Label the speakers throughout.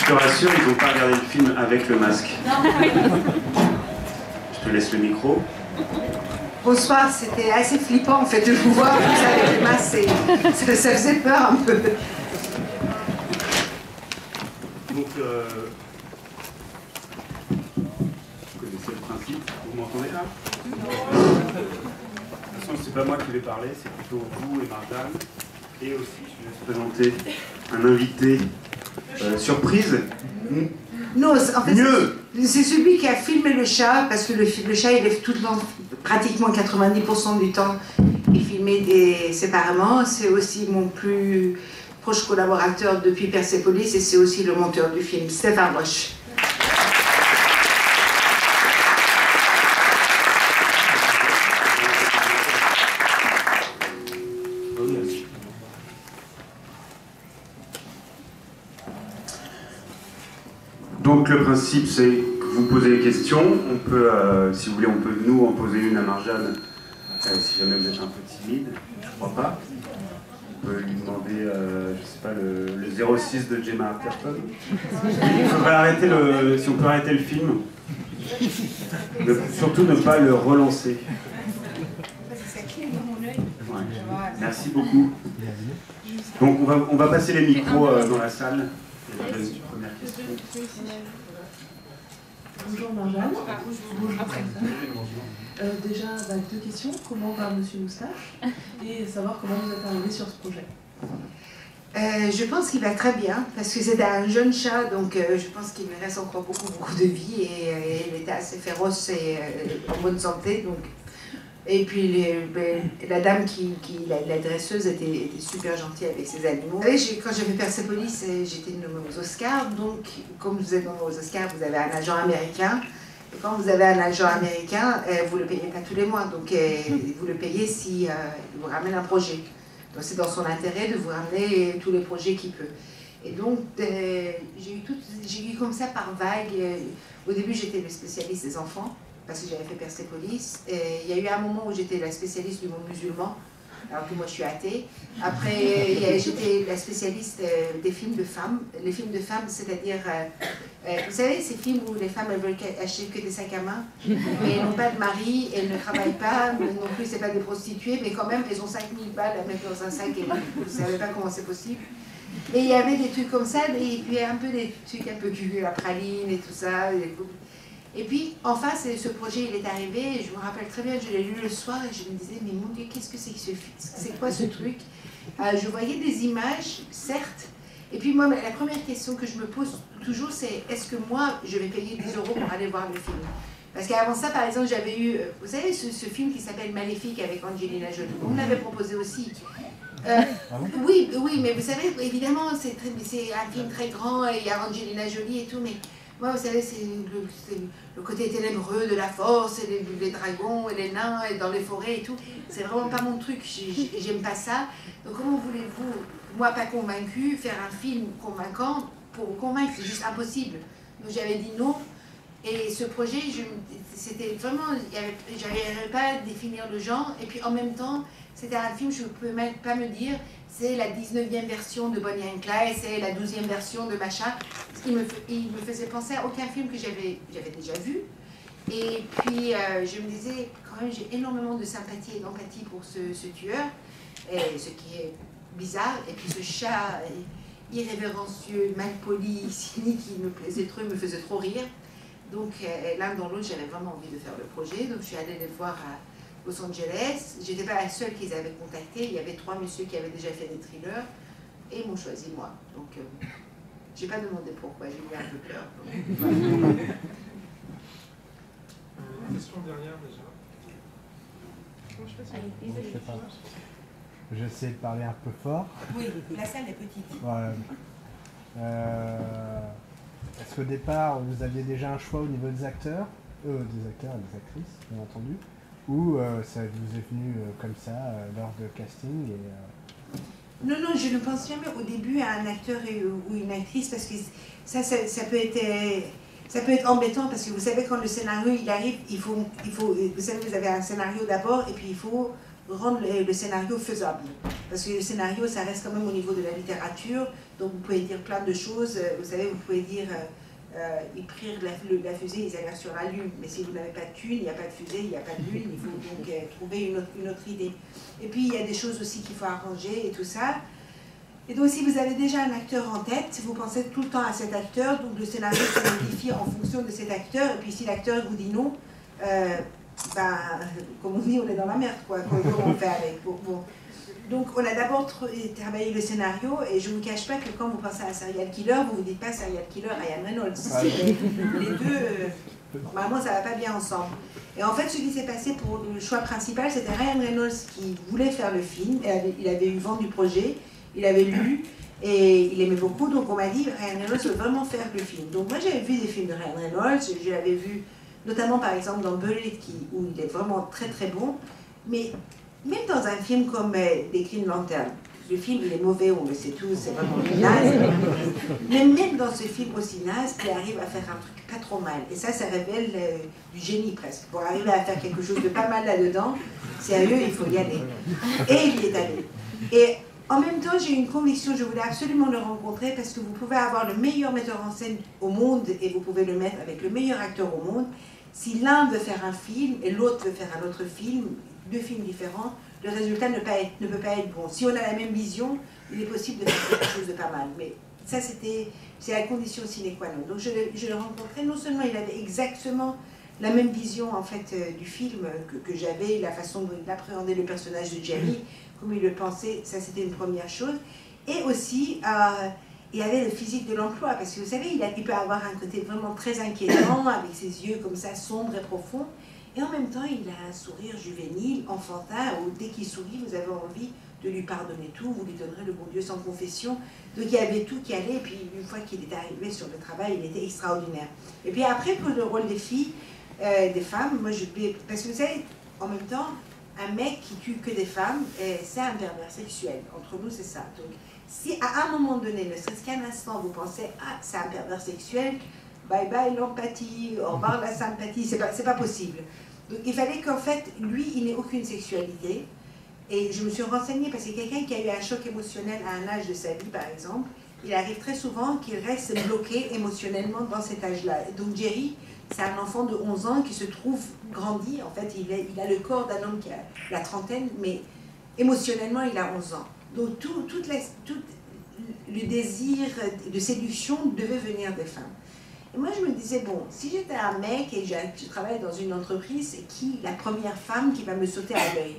Speaker 1: Je te rassure, ils n'ont pas regardé le film avec le masque. Je te laisse le micro.
Speaker 2: Bonsoir, c'était assez flippant en fait de vous voir comme ça avec le masque, ça faisait peur un peu.
Speaker 1: Donc, vous connaissez le principe, vous m'entendez là? De toute façon, c'est pas moi qui vais parler, c'est plutôt vous et Marjane. Et aussi, je vais présenter un invité surprise.
Speaker 2: Non, en fait, c'est celui qui a filmé le chat, parce que le chat, il est tout le temps, pratiquement 90% du temps, il filmait séparément. C'est aussi mon plus proche collaborateur depuis Persepolis, et c'est aussi le monteur du film, Stéphane Roche.
Speaker 1: Donc le principe c'est que vous posez des questions, on peut, si vous voulez, on peut nous en poser une à Marjane, si jamais vous êtes un peu timide, je crois pas. On peut lui demander, je sais pas, le 06 de Gemma Arterton. Il faudrait arrêter si on peut arrêter le film, surtout ne pas le relancer. Ouais. Merci beaucoup. Donc on va passer les micros dans la salle. Première question.
Speaker 3: Bonjour Marjane. Bonjour. Déjà, deux questions. Comment va Monsieur Moustache? Et savoir comment vous êtes arrivé sur ce projet.
Speaker 2: Je pense qu'il va très bien, parce que c'était un jeune chat, donc je pense qu'il me reste encore beaucoup de vie, et il était assez féroce et en bonne santé. Donc. Et puis la dame la dresseuse était super gentille avec ses animaux. Vous savez, quand j'avais Persepolis, j'étais nommée aux Oscars, donc comme vous êtes nommé aux Oscars, vous avez un agent américain. Et quand vous avez un agent américain, vous ne le payez pas tous les mois, donc vous le payez si il vous ramène un projet. Donc c'est dans son intérêt de vous ramener tous les projets qu'il peut. Et donc j'ai eu comme ça par vague. Au début j'étais le spécialiste des enfants, parce que j'avais fait Persepolis. Il y a eu un moment où j'étais la spécialiste du monde musulman, alors que moi je suis athée. Après, j'étais la spécialiste des films de femmes. Les films de femmes, c'est-à-dire, vous savez, ces films où les femmes elles veulent acheter que des sacs à main, mais elles n'ont pas de mari, elles ne travaillent pas, non plus c'est pas des prostituées, mais quand même elles ont 5000 balles à mettre dans un sac et vous ne savez pas comment c'est possible. Et il y avait des trucs comme ça, et puis un peu des trucs un peu cul, la praline et tout ça. Et puis, enfin, ce projet, il est arrivé, et je me rappelle très bien, je l'ai lu le soir, et je me disais, mais mon Dieu, qu'est-ce que c'est que c'est quoi ce truc? Je voyais des images, certes, et puis moi, la première question que je me pose toujours, c'est, est-ce que moi, je vais payer 10 € pour aller voir le film? Parce qu'avant ça, par exemple, j'avais eu, vous savez, ce film qui s'appelle Maléfique avec Angelina Jolie, on me l'avait proposé aussi. Oui, mais vous savez, évidemment, c'est un film très grand, et il y a Angelina Jolie et tout, mais moi, vous savez, c'est le côté ténébreux de la force, et les dragons, et les nains, et dans les forêts et tout. C'est vraiment pas mon truc, j'aime pas ça. Donc comment voulez-vous, moi pas convaincue, faire un film convaincant pour vous convaincre? C'est juste impossible. Donc j'avais dit non. Et ce projet, c'était vraiment, j'arrivais pas à définir le genre. Et puis en même temps, c'était un film, je ne peux même pas me dire, c'est la 19e version de Bonnie and Clyde, c'est la 12e version de machin. Il me faisait penser à aucun film que j'avais déjà vu. Et puis je me disais, quand même, j'ai énormément de sympathie et d'empathie pour ce tueur, et ce qui est bizarre. Et puis ce chat irrévérencieux, mal poli, cynique, qui me plaisait trop, il me faisait trop rire. Donc l'un dans l'autre, j'avais vraiment envie de faire le projet. Donc je suis allée les voir à Los Angeles. J'étais pas la seule qu'ils avaient contacté. Il y avait 3 messieurs qui avaient déjà fait des thrillers et ils m'ont choisi moi. Donc j'ai pas demandé pourquoi, j'ai eu un peu peur.
Speaker 4: Question derrière déjà.
Speaker 5: Je sais pas. J'essaie de parler un peu fort.
Speaker 2: Oui, la salle est petite.
Speaker 5: Ouais. Est-ce qu'au départ, vous aviez déjà un choix au niveau des acteurs et des actrices, bien entendu, ou ça vous est venu comme ça lors de casting
Speaker 2: Non, je ne pense jamais au début à un acteur ou une actrice, parce que ça peut être embêtant, parce que vous savez, quand le scénario il arrive, il faut vous savez, vous avez un scénario d'abord, et puis il faut rendre le scénario faisable. Parce que le scénario, ça reste quand même au niveau de la littérature, donc vous pouvez dire plein de choses. Vous savez, vous pouvez dire, ils prirent la fusée, ils allèrent sur la Lune. Mais si vous n'avez pas de thune, il n'y a pas de fusée, il n'y a pas de Lune, il faut donc trouver une autre idée. Et puis, il y a des choses aussi qu'il faut arranger et tout ça. Et donc, si vous avez déjà un acteur en tête, vous pensez tout le temps à cet acteur, donc le scénario se modifie en fonction de cet acteur, et puis si l'acteur vous dit non, comme on dit, on est dans la merde, quoi. Comment on fait avec bon. Donc, on a d'abord travaillé le scénario, et je ne vous cache pas que quand vous pensez à un serial killer, vous ne vous dites pas serial killer Ryan Reynolds. Les deux, normalement, ça ne va pas bien ensemble. Et en fait, ce qui s'est passé pour le choix principal, c'était Ryan Reynolds qui voulait faire le film, il avait eu vent du projet, il avait lu, et il aimait beaucoup, donc on m'a dit, Ryan Reynolds veut vraiment faire le film. Donc moi, j'avais vu des films de Ryan Reynolds, je l'avais vu notamment par exemple dans Bullet, où il est vraiment très très bon, mais même dans un film comme Des Green Lantern, le film il est mauvais, on le sait tous, c'est vraiment naze, mais même dans ce film aussi naze, il arrive à faire un truc pas trop mal, et ça révèle du génie presque. Pour arriver à faire quelque chose de pas mal là-dedans, sérieux, il faut y aller. Et il y est allé. Et en même temps, j'ai une conviction, je voulais absolument le rencontrer parce que vous pouvez avoir le meilleur metteur en scène au monde et vous pouvez le mettre avec le meilleur acteur au monde. Si l'un veut faire un film et l'autre veut faire un autre film, deux films différents, le résultat ne peut pas être bon. Si on a la même vision, il est possible de faire quelque chose de pas mal. Mais ça, c'est la condition sine qua non. Donc je le rencontrais, non seulement il avait exactement la même vision en fait du film que j'avais, la façon dont il appréhendait le personnage de Jerry, comme il le pensait, ça c'était une première chose. Et aussi, il avait le physique de l'emploi, parce que vous savez, il peut avoir un côté vraiment très inquiétant, avec ses yeux comme ça, sombres et profonds, et en même temps, il a un sourire juvénile, enfantin, où dès qu'il sourit, vous avez envie de lui pardonner tout, vous lui donnerez le bon Dieu sans confession. Donc il y avait tout qui allait, et puis une fois qu'il était arrivé sur le travail, il était extraordinaire. Et puis après, pour le rôle des filles, des femmes, moi parce que vous savez, en même temps, un mec qui tue que des femmes, c'est un pervers sexuel. Entre nous, c'est ça. Donc, si à un moment donné, ne serait-ce qu'un instant, vous pensez « Ah, c'est un pervers sexuel », bye bye l'empathie, au revoir la sympathie, c'est pas possible. Donc, il fallait qu'en fait, lui, il n'ait aucune sexualité. Et je me suis renseignée parce que quelqu'un qui a eu un choc émotionnel à un âge de sa vie, par exemple, il arrive très souvent qu'il reste bloqué émotionnellement dans cet âge-là. Donc, Jerry, c'est un enfant de 11 ans qui se trouve grandi. En fait, il a le corps d'un homme qui a la trentaine, mais émotionnellement, il a 11 ans. Donc, tout le désir de séduction devait venir des femmes. Et moi, je me disais, bon, si j'étais un mec et je travaille dans une entreprise, et qui la première femme qui va me sauter à l'œil?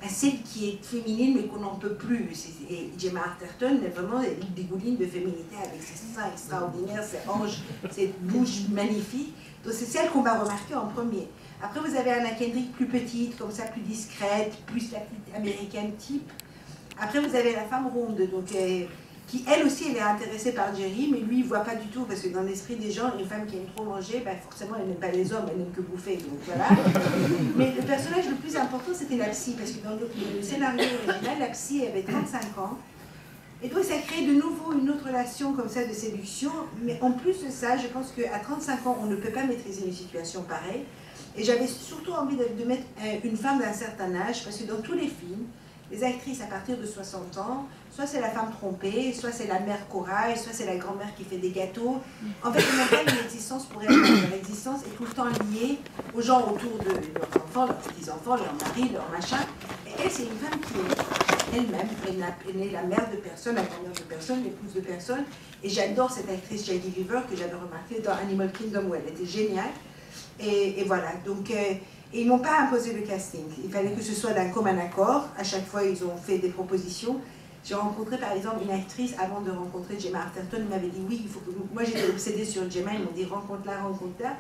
Speaker 2: Celle qui est féminine, mais qu'on n'en peut plus. Et Gemma Arterton est vraiment une dégouline de féminité avec ses seins extraordinaires, ses hanches, ses bouches magnifiques. Donc c'est celle qu'on va remarquer en premier. Après, vous avez Anna Kendrick plus petite, comme ça, plus discrète, plus la petite américaine type. Après, vous avez la femme ronde, donc, qui elle aussi, elle est intéressée par Jerry, mais lui, il ne voit pas du tout, parce que dans l'esprit des gens, une femme qui aime trop manger, ben, forcément, elle n'aime pas les hommes, elle n'aime que bouffer, donc voilà. Mais le personnage le plus important, c'était la psy, parce que dans le scénario original, la psy avait 35 ans, et donc ça crée de nouveau une autre relation comme ça de séduction, mais en plus de ça, je pense qu'à 35 ans, on ne peut pas maîtriser une situation pareille, et j'avais surtout envie de mettre une femme d'un certain âge, parce que dans tous les films, les actrices à partir de 60 ans, soit c'est la femme trompée, soit c'est la mère corail, soit c'est la grand-mère qui fait des gâteaux. En fait, ils n'ont pas une existence pour elles-mêmes. Leur existence est tout le temps liée aux gens autour de leurs enfants, leurs petits-enfants, leurs maris, leurs machins. Et elle, c'est une femme qui est elle-même, elle est la mère de personne, la grand-mère de personne, l'épouse de personne. Et j'adore cette actrice Jackie Weaver que j'avais remarquée dans Animal Kingdom où elle était géniale. Et voilà, donc... Et ils ne m'ont pas imposé le casting. Il fallait que ce soit d'un commun accord. À chaque fois, ils ont fait des propositions. J'ai rencontré, par exemple, une actrice, avant de rencontrer Gemma Arterton, il m'avait dit, oui, il faut que... Moi, j'étais obsédée sur Gemma, ils m'ont dit, rencontre-la, rencontre-la.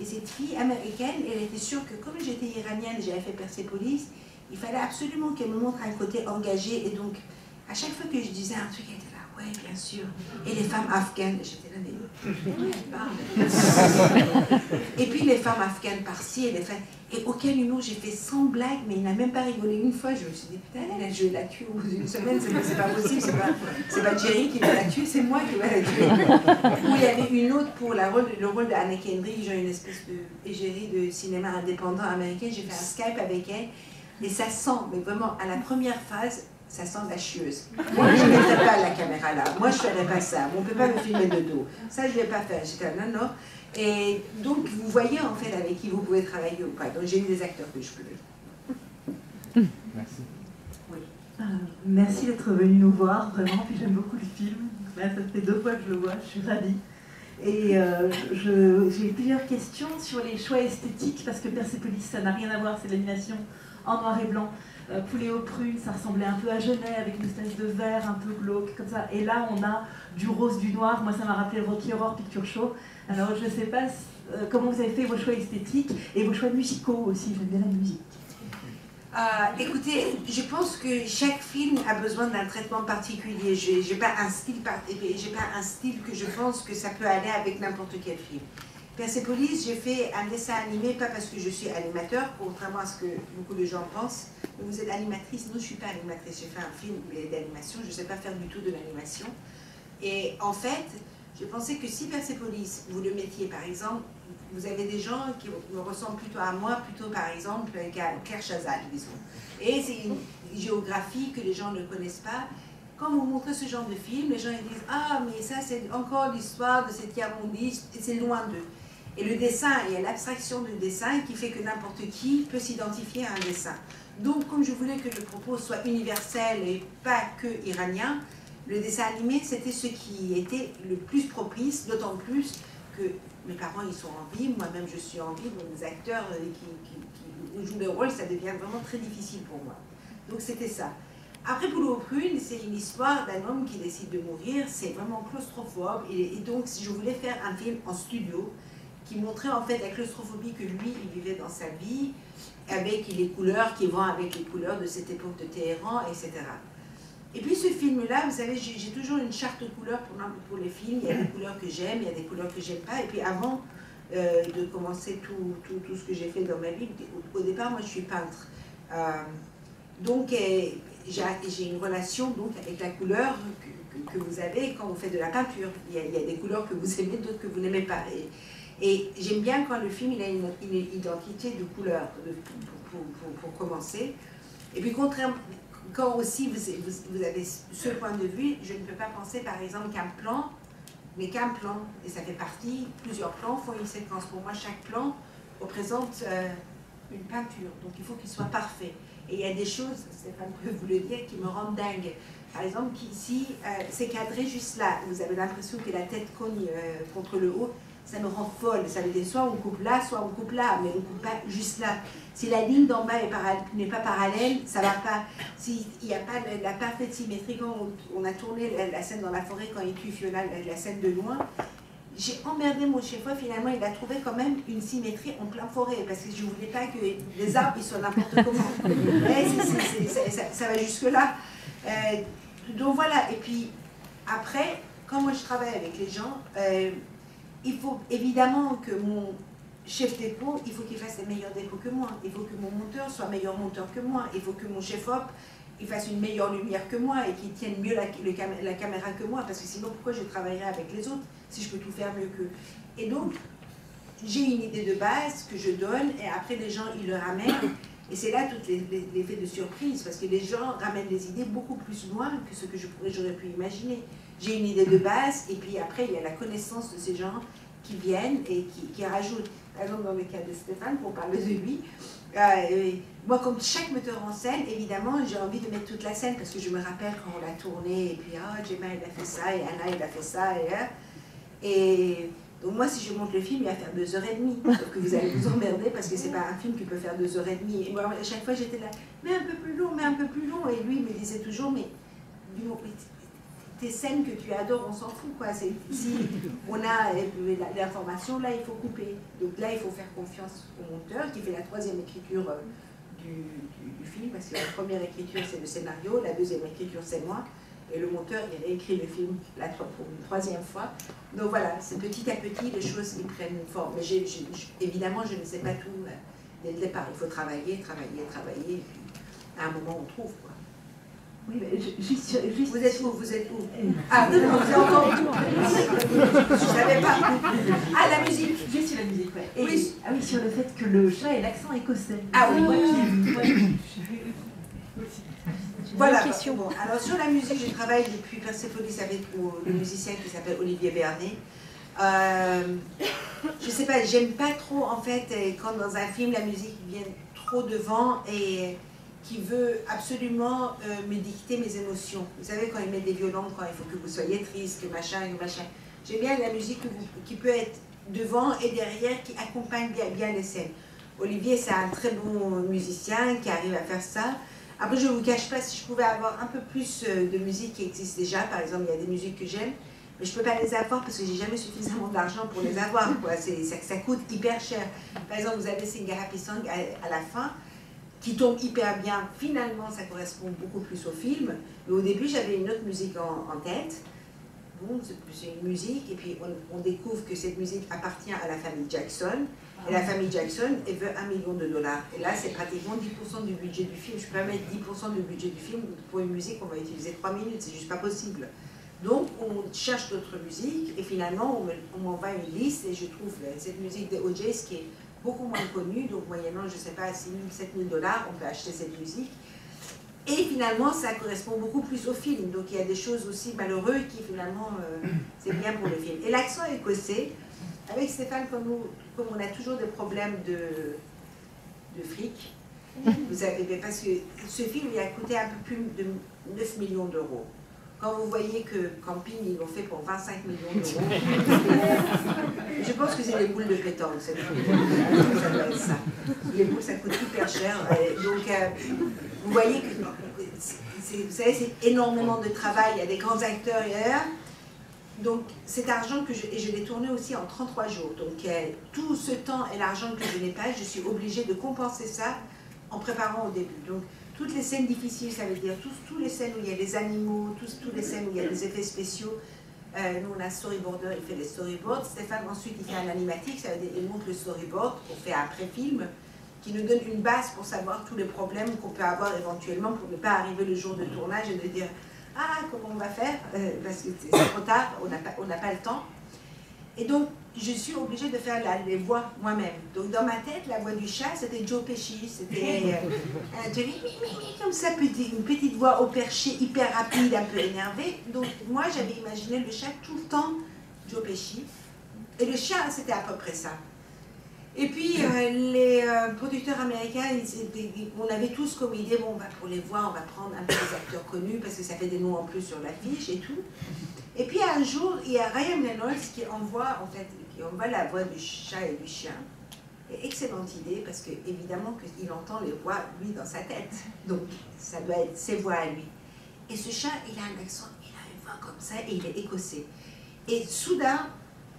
Speaker 2: Et cette fille américaine, elle était sûre que, comme j'étais iranienne et j'avais fait Persépolis, il fallait absolument qu'elle me montre un côté engagé. Et donc, à chaque fois que je disais un truc, elle était là, ouais, bien sûr. Et les femmes afghanes, j'étais là, mais elle parle. Et puis les femmes afghanes par-ci, et les femmes... Et aucun humour, j'ai fait 100 blagues, mais il n'a même pas rigolé une fois. Je me suis dit, putain, elle a joué la tuer au bout d'une semaine, c'est pas possible, c'est pas Jerry qui va la tuer, c'est moi qui vais la tuer. Ou il y avait une autre pour le rôle d'Anna Kendrick, genre une espèce de égérie de cinéma indépendant américain. J'ai fait un Skype avec elle. Et ça sent, mais vraiment, à la première phase, ça sent la chieuse. Moi, je ne mettrais pas la caméra là. Moi, je ne ferais pas ça. On ne peut pas me filmer de dos. Ça, je ne vais pas faire. J'étais là, non, non. Et donc, vous voyez en fait avec qui vous pouvez travailler ou pas. Donc, j'ai eu des acteurs que je voulais.
Speaker 5: Merci.
Speaker 2: Oui.
Speaker 6: Merci d'être venu nous voir, vraiment. Puis j'aime beaucoup le film. Là, ça fait 2 fois que je le vois. Je suis ravie. Et j'ai plusieurs questions sur les choix esthétiques, parce que Persepolis, ça n'a rien à voir, c'est de l'animation en noir et blanc. Poulet aux prunes, ça ressemblait un peu à Genet, avec une espèce de vert un peu glauque, comme ça. Et là, on a du rose, du noir. Moi, ça m'a rappelé Rocky Horror Picture Show. Alors, je ne sais pas comment vous avez fait vos choix esthétiques et vos choix musicaux aussi. J'aime bien la musique.
Speaker 2: Écoutez, je pense que chaque film a besoin d'un traitement particulier. J'ai pas un style que je pense que ça peut aller avec n'importe quel film. Persepolis, j'ai fait un dessin animé, pas parce que je suis animateur, contrairement à ce que beaucoup de gens pensent. Vous êtes animatrice? Non, je ne suis pas animatrice. J'ai fait un film d'animation, je ne sais pas faire du tout de l'animation. Et en fait, je pensais que si Persepolis, vous le mettiez par exemple, vous avez des gens qui me ressemblent plutôt à moi, plutôt par exemple qu'à Claire Chazal, disons. Et c'est une géographie que les gens ne connaissent pas. Quand vous montrez ce genre de film, les gens ils disent « Ah, mais ça c'est encore l'histoire de cette tiers-mondiste, et c'est loin d'eux. » Et le dessin, il y a l'abstraction du dessin qui fait que n'importe qui peut s'identifier à un dessin. Donc, comme je voulais que le propos soit universel et pas que iranien, le dessin animé, c'était ce qui était le plus propice, d'autant plus que mes parents, ils sont en vie, moi-même, je suis en vie, donc les acteurs qui jouent le rôle, ça devient vraiment très difficile pour moi. Donc, c'était ça. Après, Poulet aux prunes, c'est une histoire d'un homme qui décide de mourir, c'est vraiment claustrophobe, et donc, si je voulais faire un film en studio, qui montrait en fait la claustrophobie que lui, il vivait dans sa vie, avec les couleurs qui vont avec les couleurs de cette époque de Téhéran, etc. Et puis ce film-là, vous savez, j'ai toujours une charte de couleurs pour les films. Il y a des couleurs que j'aime, il y a des couleurs que j'aime pas. Et puis avant de commencer tout ce que j'ai fait dans ma vie, au départ, moi je suis peintre. Donc j'ai une relation donc, avec la couleur que vous avez quand vous faites de la peinture. Il y a des couleurs que vous aimez, d'autres que vous n'aimez pas. Et j'aime bien quand le film il a une identité de couleur, pour commencer. Et puis contrairement, quand aussi vous avez ce point de vue, je ne peux pas penser par exemple qu'un plan, mais qu'un plan, et ça fait partie, plusieurs plans font une séquence. Pour moi, chaque plan représente une peinture, donc il faut qu'il soit parfait. Et il y a des choses, Stéphane peut vous le dire, qui me rendent dingue. Par exemple, si c'est cadré juste là, vous avez l'impression que la tête cogne contre le haut, ça me rend folle. Ça veut dire soit on coupe là, soit on coupe là, mais on ne coupe pas juste là. Si la ligne d'en bas n'est pas parallèle, ça ne va pas. S'il n'y a pas la parfaite symétrie, quand on a tourné la scène dans la forêt, quand il tue Fiona, la scène de loin, j'ai emmerdé mon chef-op, finalement, il a trouvé quand même une symétrie en plein forêt, parce que je ne voulais pas que les arbres ils soient n'importe comment. Ça va jusque-là. Donc voilà, et puis après, quand moi je travaille avec les gens, il faut évidemment que mon chef dépôt, il faut qu'il fasse les meilleurs dépôts que moi. Il faut que mon monteur soit meilleur monteur que moi. Il faut que mon chef-op, il fasse une meilleure lumière que moi et qu'il tienne mieux la caméra que moi. Parce que sinon, pourquoi je travaillerai avec les autres si je peux tout faire mieux qu'eux? Et donc, j'ai une idée de base que je donne et après les gens, ils le ramènent. Et c'est là tout l'effet de surprise, parce que les gens ramènent des idées beaucoup plus loin que ce que j'aurais pu imaginer. J'ai une idée de base, et puis après, il y a la connaissance de ces gens qui viennent et qui rajoutent. Par exemple, dans le cas de Stéphane, pour parler de lui, moi, comme chaque metteur en scène, évidemment, j'ai envie de mettre toute la scène, parce que je me rappelle quand on l'a tourné, et puis, Gemma, elle a fait ça, et Anna, elle a fait ça, et donc moi, si je monte le film, il va faire 2h30. Donc vous allez vous emmerder parce que c'est pas un film qui peut faire 2h30. Et moi, à chaque fois, j'étais là, mais un peu plus long, mais un peu plus long. Et lui, il me disait toujours, mais tes scènes que tu adores, on s'en fout, quoi. Si on a l'information, là, il faut couper. Donc là, il faut faire confiance au monteur qui fait la 3e écriture du film, parce que la première écriture, c'est le scénario, la 2e écriture, c'est moi. Et le monteur, il réécrit le film pour une 3e fois. Donc voilà, c'est petit à petit, les choses ils prennent forme. Mais évidemment, je ne sais pas tout dès le départ. Il faut travailler, travailler, travailler. Et puis, à un moment, on trouve, quoi.
Speaker 6: Oui, mais juste...
Speaker 2: Vous êtes où? Vous êtes où? Ah, non, vous êtes encore où? Je savais pas. Ah, la musique.
Speaker 6: Juste sur la musique, ouais. Et,
Speaker 2: Oui.
Speaker 6: ah oui, sur le fait que le chat ait l'accent écossais.
Speaker 2: Ah oui. Voilà.
Speaker 7: Question.
Speaker 2: Bon, alors sur la musique, je travaille depuis Persepolis avec le musicien qui s'appelle Olivier Bernet. Je sais pas, j'aime pas trop en fait quand dans un film la musique vient trop devant et qui veut absolument me dicter mes émotions. Vous savez, quand il met des violons, quand il faut que vous soyez triste, que machin. J'aime bien la musique qui peut être devant et derrière, qui accompagne bien les scènes. Olivier, c'est un très bon musicien qui arrive à faire ça. Après, je ne vous cache pas, si je pouvais avoir un peu plus de musique qui existe déjà, par exemple, il y a des musiques que j'aime, mais je ne peux pas les avoir parce que j'ai jamais suffisamment d'argent pour les avoir. Ça coûte hyper cher. Par exemple, vous avez Sing a Happy Song à la fin, qui tombe hyper bien. Finalement, ça correspond beaucoup plus au film. Mais au début, j'avais une autre musique en tête. Bon, c'est une musique, et puis on découvre que cette musique appartient à la famille Jackson. Et la famille Jackson, elle veut $1 million. Et là, c'est pratiquement 10% du budget du film. Je peux pas mettre 10% du budget du film pour une musique qu'on va utiliser 3 minutes, c'est juste pas possible. Donc, on cherche d'autres musiques, et finalement, on m'envoie une liste, et je trouve cette musique des OJs qui est beaucoup moins connue, donc moyennant, je sais pas, $6 000, $7 000, on peut acheter cette musique. Et finalement, ça correspond beaucoup plus au film. Donc, il y a des choses aussi malheureuses qui, finalement, c'est bien pour le film. Et l'accent écossais, avec Stéphane, comme on a toujours des problèmes de fric, vous savez, parce que ce film, il a coûté un peu plus de 9 millions d'euros. Quand vous voyez que Camping, ils l'ont fait pour 25 millions d'euros, je pense que c'est les boules de pétanque, ça doit être ça. Les boules, ça coûte hyper cher. Donc, vous voyez que vous savez, c'est énormément de travail, il y a des grands acteurs hier. Donc cet argent que je l'ai tourné aussi en 33 jours. Donc tout ce temps et l'argent que je n'ai pas, je suis obligée de compenser ça en préparant au début. Donc toutes les scènes difficiles, ça veut dire toutes les scènes où il y a des animaux, toutes les scènes où il y a des effets spéciaux. Nous on a un storyboarder, il fait les storyboards. Stéphane ensuite il fait un animatique, ça veut dire il monte le storyboard pour faire un pré-film qui nous donne une base pour savoir tous les problèmes qu'on peut avoir éventuellement pour ne pas arriver le jour de tournage et de dire ah, comment on va faire, parce que c'est trop tard, on n'a pas le temps. Et donc, je suis obligée de faire les voix moi-même. Donc, dans ma tête, la voix du chat, c'était Joe Pesci, c'était comme ça, une petite voix au perché, hyper rapide, un peu énervée. Donc, moi, j'avais imaginé le chat tout le temps, Joe Pesci. Et le chat, c'était à peu près ça. Et puis, les producteurs américains, on avait tous comme idée, bon, pour les voix, on va prendre un peu des acteurs connus, parce que ça fait des noms en plus sur l'affiche et tout. Et puis, un jour, il y a Ryan Reynolds qui envoie la voix du chat et du chien. Et excellente idée, parce que évidemment qu'il entend les voix, lui, dans sa tête. Donc, ça doit être ses voix à lui. Et ce chat, il a un accent, il a une voix comme ça, et il est écossais. Et soudain,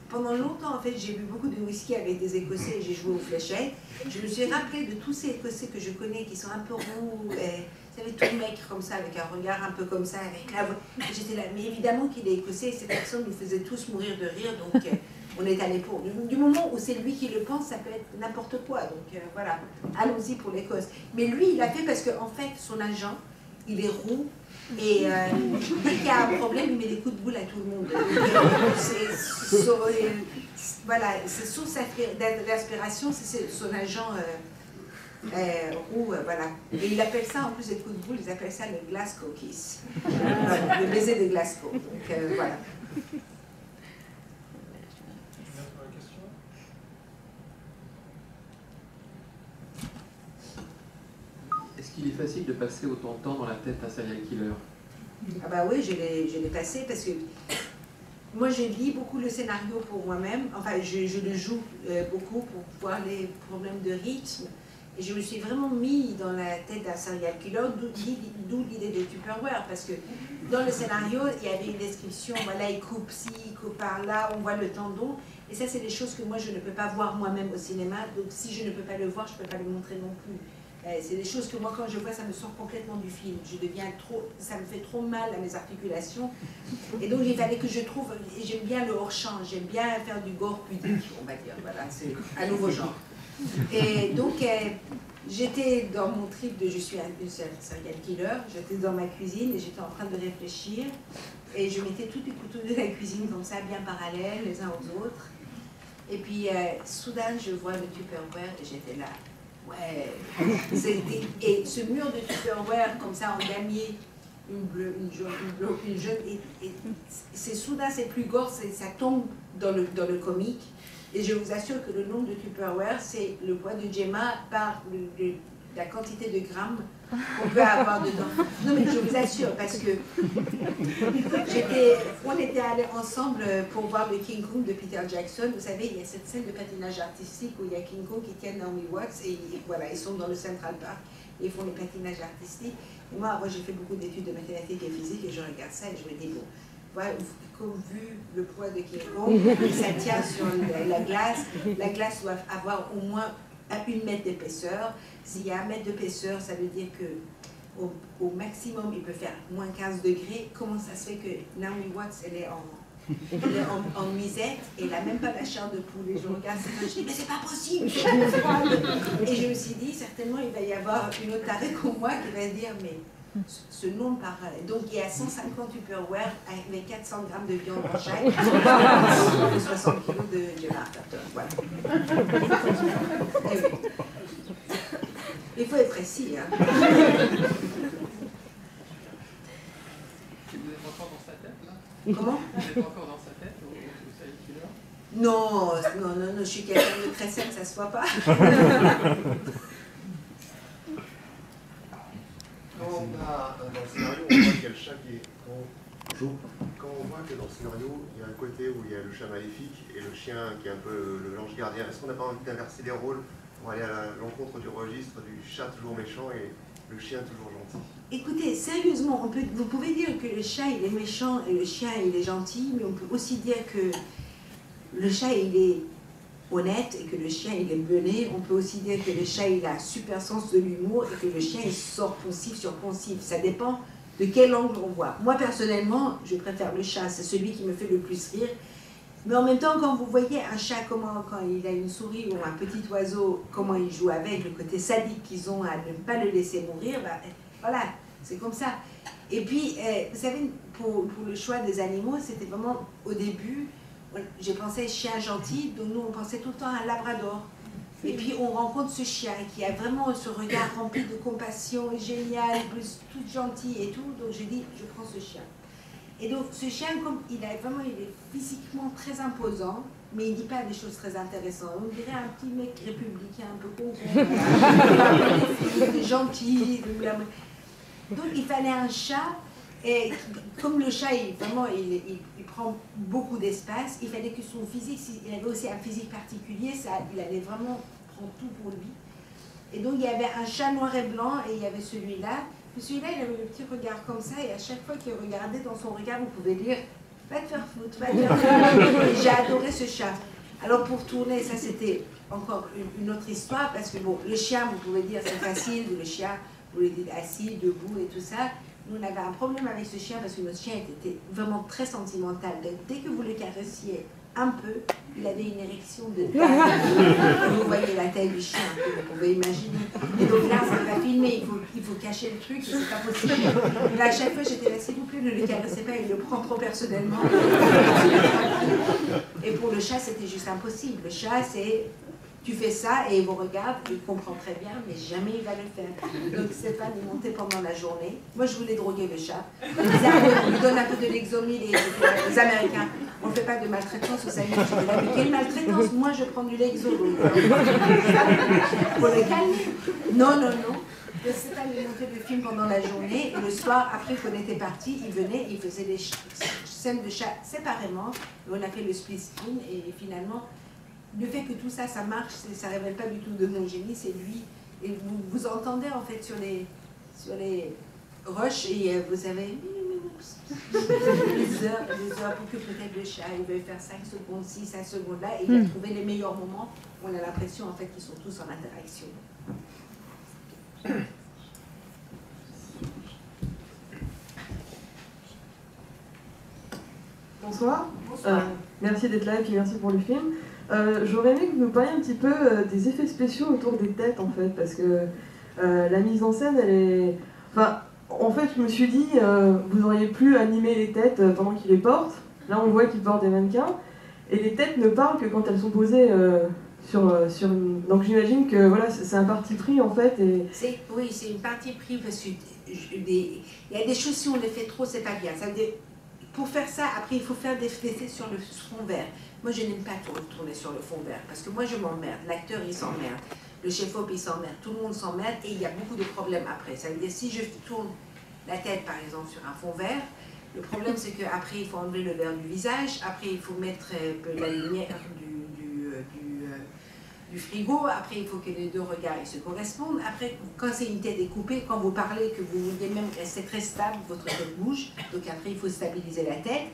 Speaker 2: pendant longtemps, en fait, j'ai bu beaucoup de whisky avec des Écossais et j'ai joué aux fléchettes. Je me suis rappelée de tous ces Écossais que je connais qui sont un peu roux, vous savez, tout maigre comme ça, avec un regard un peu comme ça, avec la voix. J'étais là, mais évidemment qu'il est Écossais et cette personne nous faisait tous mourir de rire, donc on est allé pour. Du moment où c'est lui qui le pense, ça peut être n'importe quoi, donc voilà, allons-y pour l'Écosse. Mais lui, il l'a fait parce qu'en fait, son agent, il est roux. Et dès qu'il y a un problème, il met des coups de boule à tout le monde. Voilà, c'est source d'inspiration, c'est son agent roux, voilà. Et il appelle ça, en plus des coups de boule, ils appellent ça le Glasgow Kiss. Le baiser de Glasgow. Donc voilà.
Speaker 8: Est-ce qu'il est facile de passer autant de temps dans la tête d'un serial killer?
Speaker 2: Ah bah oui, je l'ai passé parce que moi je lis beaucoup le scénario pour moi-même, enfin je le joue beaucoup pour voir les problèmes de rythme et je me suis vraiment mis dans la tête d'un serial killer, d'où l'idée de Tupperware, parce que dans le scénario il y avait une description, voilà, il coupe ci, il coupe par là, on voit le tendon, et ça c'est des choses que moi je ne peux pas voir moi-même au cinéma, donc si je ne peux pas le voir, je ne peux pas le montrer non plus. C'est des choses que moi, quand je vois, ça me sort complètement du film. Je deviens ça me fait trop mal à mes articulations. Et donc, il fallait que je trouve, j'aime bien le hors-champ, j'aime bien faire du gore pudique, on va dire. Voilà, c'est un nouveau genre. Et donc, j'étais dans mon trip de je suis une serial killer, j'étais dans ma cuisine et j'étais en train de réfléchir et je mettais tous les couteaux de la cuisine comme ça, bien parallèles les uns aux autres. Et puis soudain je vois le Tupperware et j'étais là, ouais, et ce mur de Tupperware comme ça en damier, une bleue, une jaune, une jaune, et c'est soudain, c'est plus gore, ça tombe dans le comique. Et je vous assure que le nombre de Tupperware, c'est le poids de Gemma par la quantité de grammes qu'on peut avoir dedans. Non mais je vous assure, parce que on était allés ensemble pour voir le King Kong de Peter Jackson. Vous savez, il y a cette scène de patinage artistique où il y a King Kong qui tient Naomi Watts et voilà, ils sont dans le Central Park et ils font les patinages artistiques. Et moi j'ai fait beaucoup d'études de mathématiques et physique et je regarde ça et je me dis, bon, voilà, comme vu le poids de King Kong, ça tient sur la glace doit avoir au moins 1 mètre d'épaisseur. S'il y a 1 mètre d'épaisseur, ça veut dire que au maximum, il peut faire moins 15 degrés. Comment ça se fait que Naomi Watts, elle est en nuisette et elle n'a même pas la chair de poule? Et je regarde ça, je dis, mais c'est pas possible! Et je me suis dit, certainement, il va y avoir une autre tarée comme moi qui va se dire, mais ce nombre par... Donc il y a 150 Tupperware avec 400 grammes de viande en chaque, 60 kilos de Arthur. Voilà. Et oui. Il faut être précis. Hein.
Speaker 8: Vous êtes encore dans sa tête, là?
Speaker 2: Comment?
Speaker 8: Vous êtes encore dans sa tête, au serial killer?
Speaker 2: Non, je suis quelqu'un de très saine, ça se voit pas.
Speaker 7: Quand dans le scénario, on voit qu'il y a le chat qui est... Quand on voit que dans le scénario, il y a un côté où il y a le chat maléfique et le chien qui est un peu l'ange gardien, est-ce qu'on n'a pas envie d'inverser les rôles pour aller à l'encontre du registre du chat toujours méchant et le chien toujours gentil?
Speaker 2: Écoutez, sérieusement, vous pouvez dire que le chat il est méchant et le chien il est gentil, mais on peut aussi dire que le chat il est honnête et que le chien il est mené. On peut aussi dire que le chat il a un super sens de l'humour et que le chien il sort poncif sur poncif. Ça dépend de quel angle on voit. Moi personnellement, je préfère le chat, c'est celui qui me fait le plus rire. Mais en même temps, quand vous voyez un chat, comment, quand il a une souris ou un petit oiseau, comment il joue avec, le côté sadique qu'ils ont à ne pas le laisser mourir, ben, voilà, c'est comme ça. Et puis, vous savez, pour le choix des animaux, c'était vraiment au début, j'ai pensé chien gentil, donc nous on pensait tout le temps à un labrador. Et puis on rencontre ce chien qui a vraiment ce regard rempli de compassion, génial, plus tout gentil et tout, donc j'ai dit, je prends ce chien. Et donc ce chien, comme il est physiquement très imposant, mais il ne dit pas des choses très intéressantes. On dirait un petit mec républicain, un peu con, gentil. Donc il fallait un chat, et comme le chat, il prend beaucoup d'espace, il fallait que son physique, il avait aussi un physique particulier, il allait vraiment prendre tout pour lui. Et donc il y avait un chat noir et blanc, et il y avait celui-là. Celui-là, il avait le petit regard comme ça, et à chaque fois qu'il regardait dans son regard, vous pouvez dire « va te faire foutre, va te faire foutre ». J'ai adoré ce chat. Alors pour tourner, ça c'était encore une autre histoire, parce que bon, le chien, vous pouvez dire c'est facile, le chien, vous le dites assis, debout et tout ça. Nous, on avait un problème avec ce chien, parce que notre chien était vraiment très sentimental. Donc dès que vous le caressiez un peu, il avait une érection de dingue. Vous voyez la taille du chien, vous pouvez imaginer. Et donc là, ça va filmer, il faut cacher le truc, c'est pas possible. Là, à chaque fois, j'étais là, s'il vous plaît, ne le caressez pas, il le prend trop personnellement. Et pour le chat, c'était juste impossible. Le chat, c'est... Tu fais ça et il vous regarde, il comprend très bien, mais jamais il va le faire. Donc Stéphane est monté pendant la journée. Moi, je voulais droguer le chat. On lui donne un peu de Lexomil, les Américains. On ne fait pas de maltraitance aux animaux. Je dis, mais quelle maltraitance? Moi, je prends du Lexomil. Pour le calmer. Non. Stéphane est monté le film pendant la journée et le soir, après qu'on était parti, il venait, il faisait les scènes de chat séparément. Et on a fait le split screen et finalement, le fait que tout ça, ça marche, ça ne révèle pas du tout de mon génie, c'est lui. Et vous entendez en fait sur les rushs et vous avez des heures pour que peut-être le chat il veut faire 5 secondes, 5 secondes là, et il a trouvé les meilleurs moments où on a l'impression en fait qu'ils sont tous en interaction.
Speaker 9: Bonsoir. Merci d'être là et puis merci pour le film. J'aurais aimé que vous nous parliez un petit peu des effets spéciaux autour des têtes, en fait, parce que la mise en scène, elle est... Enfin, en fait, je me suis dit, vous auriez pu animer les têtes pendant qu'ils les portent. Là, on voit qu'ils portent des mannequins. Et les têtes ne parlent que quand elles sont posées sur une... Donc j'imagine que voilà, c'est un parti pris, en fait. Et...
Speaker 2: Oui, c'est une partie pris, parce qu'il y a des choses, si on les fait trop, c'est pas bien. Ça veut dire, pour faire ça, après, il faut faire des effets sur le fond vert. Moi, je n'aime pas tourner sur le fond vert, parce que moi, je m'emmerde. L'acteur, il s'emmerde. Le chef-op, il s'emmerde. Tout le monde s'emmerde, et il y a beaucoup de problèmes après. Ça veut dire, si je tourne la tête, par exemple, sur un fond vert, le problème, c'est qu'après, il faut enlever le verre du visage. Après, il faut mettre la lumière du frigo. Après, il faut que les deux regards se correspondent. Après, quand c'est une tête découpée, quand vous parlez, que vous vouliez même rester très stable, votre tête bouge. Donc après, il faut stabiliser la tête.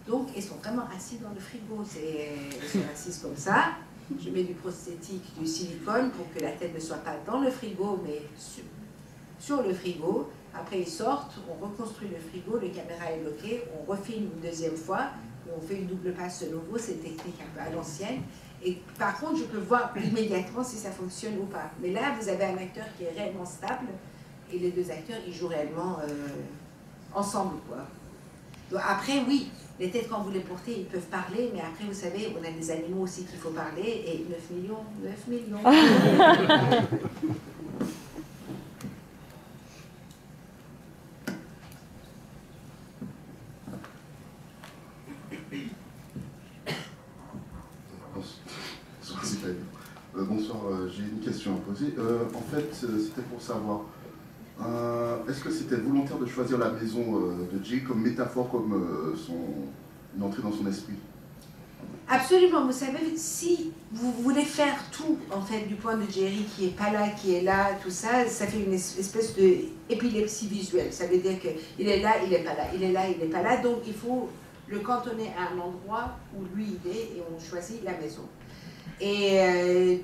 Speaker 2: Donc, ils sont vraiment assis dans le frigo. Ils sont assis comme ça. Je mets du prosthétique, du silicone pour que la tête ne soit pas dans le frigo, mais sur le frigo. Après, ils sortent, on reconstruit le frigo, la caméra est bloquée, on refilme une deuxième fois, et on fait une double passe de nouveau, c'est une technique un peu à l'ancienne. Et par contre, je peux voir immédiatement si ça fonctionne ou pas. Mais là, vous avez un acteur qui est réellement stable, et les deux acteurs, ils jouent réellement ensemble, quoi. Donc après, oui, les têtes, quand vous les portez, ils peuvent parler, mais après, vous savez, on a des animaux aussi qu'il faut parler, et 9 millions, 9 millions.
Speaker 10: Bonsoir, j'ai une question à poser. En fait, c'était pour savoir, est-ce que c'était volontaire de choisir la maison de Jay comme métaphore, comme une entrée dans son esprit?
Speaker 2: Absolument, vous savez, si vous voulez faire tout, en fait, du point de Jerry qui est pas là, qui est là, tout ça, ça fait une espèce d'épilepsie visuelle. Ça veut dire qu'il est là, il n'est pas là, il est là, il n'est pas là. Donc, il faut le cantonner à un endroit où lui, il est, et on choisit la maison. Et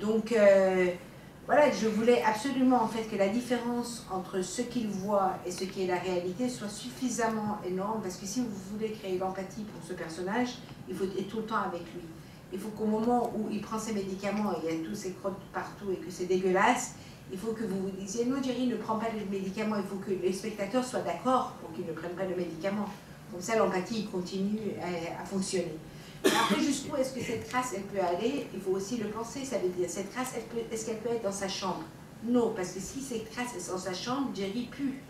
Speaker 2: voilà, je voulais absolument, en fait, que la différence entre ce qu'il voit et ce qui est la réalité soit suffisamment énorme, parce que si vous voulez créer l'empathie pour ce personnage, il faut être tout le temps avec lui. Il faut qu'au moment où il prend ses médicaments et il y a tous ces crottes partout et que c'est dégueulasse, il faut que vous vous disiez, non, Jerry ne prend pas le médicament, il faut que les spectateurs soient d'accord pour qu'ils ne prennent pas le médicament. Comme ça, l'empathie continue à fonctionner. Après, jusqu'où est-ce que cette trace, elle peut aller? Il faut aussi le penser, ça veut dire, cette trace, est-ce qu'elle peut être dans sa chambre? Non, parce que si cette trace est dans sa chambre, Jerry pue.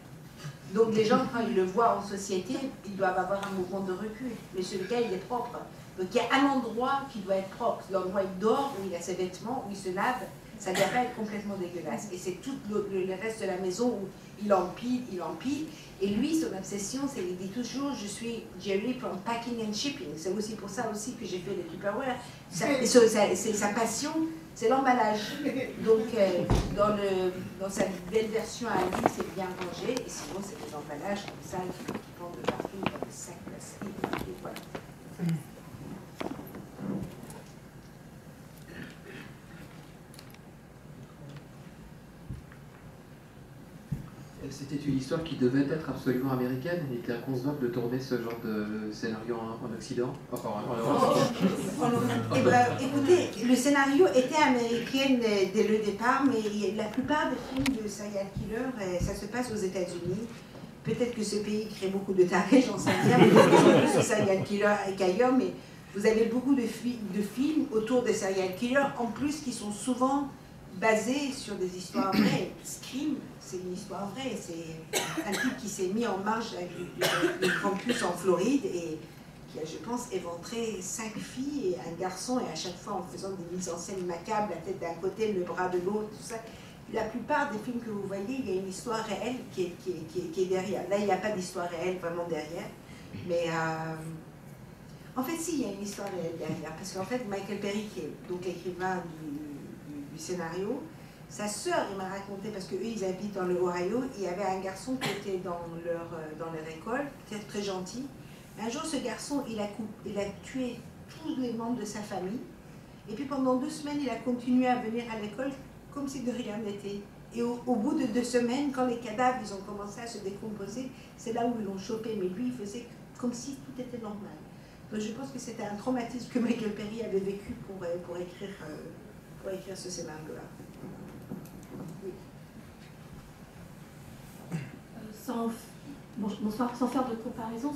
Speaker 2: Donc les gens, quand ils le voient en société, ils doivent avoir un mouvement de recul. Mais celui-là, il est propre. Donc il y a un endroit qui doit être propre. L'endroit où il dort, où il a ses vêtements, où il se lave, ça ne doit pas être complètement dégueulasse. Et c'est tout le reste de la maison où il empile, il empile. Et lui, son obsession, c'est qu'il dit toujours, je suis Jerry from packing and shipping. C'est aussi pour ça aussi que j'ai fait les Tupperware. Sa passion, c'est l'emballage. Donc, dans sa belle version à lui, c'est bien rangé. Et sinon, c'est des emballages comme ça qui pendent de partout, dans le sac plastique, partout, voilà.
Speaker 8: C'était une histoire qui devait être absolument américaine. Il était inconcevable de tourner ce genre de scénario en Occident. Enfin, en Europe.
Speaker 2: Écoutez, le scénario était américain dès le départ, mais la plupart des films de serial killer, ça se passe aux États-Unis. Peut-être que ce pays crée beaucoup de tarés, j'en sais rien, plus de serial killer qu'ailleurs, mais vous avez beaucoup de films autour des serial killers, en plus qui sont souvent basés sur des histoires vraies. Scream, c'est une histoire vraie. C'est un type qui s'est mis en marche du campus en Floride et qui a, je pense, éventré 5 filles et un garçon, et à chaque fois en faisant des mises en scène macabres, la tête d'un côté, le bras de l'autre, tout ça. La plupart des films que vous voyez, il y a une histoire réelle qui est derrière. Là, il n'y a pas d'histoire réelle vraiment derrière. Mais en fait, si, il y a une histoire réelle derrière. Parce qu'en fait, Michael Perry, qui est donc l'écrivain du scénario, sa sœur, il m'a raconté, parce qu'eux, ils habitent dans le Ohio, il y avait un garçon qui était dans leur école, peut-être très gentil. Un jour, ce garçon, il a tué tous les membres de sa famille. Et puis pendant 2 semaines, il a continué à venir à l'école comme si de rien n'était. Et au bout de 2 semaines, quand les cadavres ils ont commencé à se décomposer, c'est là où ils l'ont chopé. Mais lui, il faisait comme si tout était normal. je pense que c'était un traumatisme que Michael Perry avait vécu pour écrire ce scénario-là. Oui.
Speaker 11: Bonsoir, sans faire de comparaison,